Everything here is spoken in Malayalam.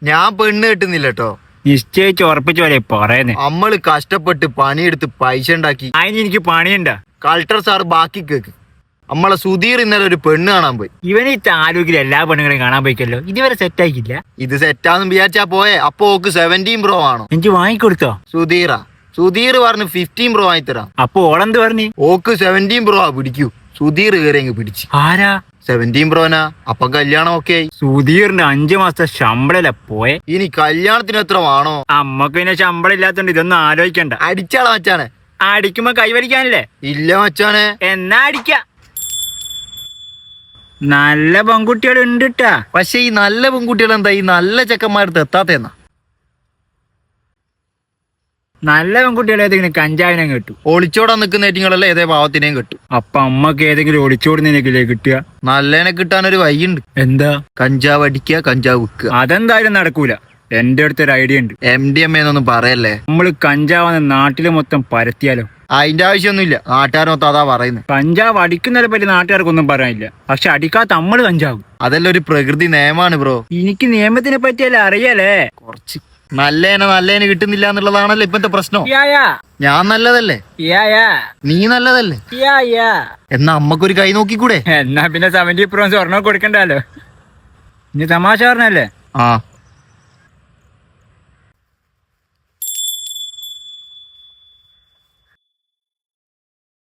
ഞാൻ പെണ്ണ് കെട്ടുന്നില്ല കേട്ടോ. നിശ്ചയിച്ച് ഉറപ്പിച്ച പോലെ പറയുന്നേ. നമ്മള് കഷ്ടപ്പെട്ട് പണിയെടുത്ത് പൈസ ഉണ്ടാക്കി. അതിന് എനിക്ക് പണിയുണ്ട. കളക്ടർ സാർ ബാക്കി കേക്ക്. നമ്മളെ സുധീർ ഇന്നലെ ഒരു പെണ്ണ് കാണാൻ പോയി. ഇവന് ഈ താലൂക്കിൽ എല്ലാ പെണ്ണുങ്ങളെയും കാണാൻ പോയിക്കല്ലോ. ഇതുവരെ സെറ്റ് ആക്കിയില്ല. ഇത് സെറ്റാന്ന് വിചാരിച്ചാ പോയെ. അപ്പൊ ഓക്ക് 17 Pro ആണോ? എനിക്ക് വാങ്ങിക്കൊടുത്തോ? സുധീർ പറഞ്ഞു 15 Pro വാങ്ങി തരാം. അപ്പൊ ഓളെന്ത് പറഞ്ഞു? ഓക്ക് 17 Pro പിടിക്കൂ. സുധീർ കയറി അങ്ങ് പിടിച്ച്. ആരാ? 17 Proനാ. അപ്പൊ കല്യാണം ഒക്കെ ആയി. സുധീറിന്റെ 5 മാസത്തെ ശമ്പളല്ലേ പോയെ. ഇനി കല്യാണത്തിന് എത്ര വേണോ? അമ്മക്ക് പിന്നെ ശമ്പളം ഇല്ലാത്തോണ്ട് ഇതൊന്നും ആലോചിക്കണ്ട. അടിച്ചാളാ മച്ചാനെ. അടിക്കുമ്പോ കൈവരിക്കാനല്ലേ? ഇല്ല മച്ചാനെ. എന്നാ അടിക്ക. നല്ല പെൺകുട്ടികൾ ഉണ്ട് ട്ടാ. പക്ഷെ ഈ നല്ല പെൺകുട്ടികൾ എന്താ ഈ നല്ല ചെക്കന്മാരടുത്ത് എത്താത്തേന്നാ? നല്ല പെൺകുട്ടികൾ ഏതെങ്കിലും കഞ്ചാവിനെ കിട്ടും. ഒളിച്ചോടാൻ നിൽക്കുന്ന ഏറ്റിങ്ങളല്ലേ ഏതേ പാവത്തിനെയും കിട്ടും. അപ്പൊ അമ്മക്ക് ഏതെങ്കിലും ഒളിച്ചോടുന്നതിനേക്കില്ലേ കിട്ടുക? നല്ലതിനെ കിട്ടാനൊരു വഴിയുണ്ട്. എന്താ? കഞ്ചാവ് അടിക്കുക, കഞ്ചാവ് വിൽക്കുക. അതെന്തായാലും നടക്കൂല. എന്റെ അടുത്തൊരു ഐഡിയ ഉണ്ട്. MDMA എന്നൊന്നും പറയല്ലേ. നമ്മള് കഞ്ചാവ് നാട്ടില് മൊത്തം പരത്തിയാലോ? അതിന്റെ ആവശ്യമൊന്നുമില്ല. നാട്ടുകാർ മൊത്തം അതാ പറയുന്നത്. കഞ്ചാവ് അടിക്കുന്നതിനെ പറ്റി നാട്ടുകാർക്കൊന്നും പറയാനില്ല. പക്ഷെ അടിക്കാത്ത നമ്മള് കഞ്ചാവും. അതെല്ലാം ഒരു പ്രകൃതി നിയമമാണ് ബ്രോ. എനിക്ക് നിയമത്തിനെ പറ്റിയല്ലേ അറിയാലേ. കുറച്ച് നല്ലതിനെ കിട്ടുന്നില്ല എന്നുള്ളതാണല്ലോ ഇപ്പത്തെ പ്രശ്നം. ഞാൻ നല്ലതല്ലേ? നീ നല്ലതല്ലേ? എന്നാ അമ്മക്കൊരു കൈ നോക്കിക്കൂടെ? എന്നാ പിന്നെ 70 Pro സ്വർണ്ണം കൊടുക്കണ്ടല്ലോ. ഇനി തമാശ പറഞ്ഞല്ലേ? ആ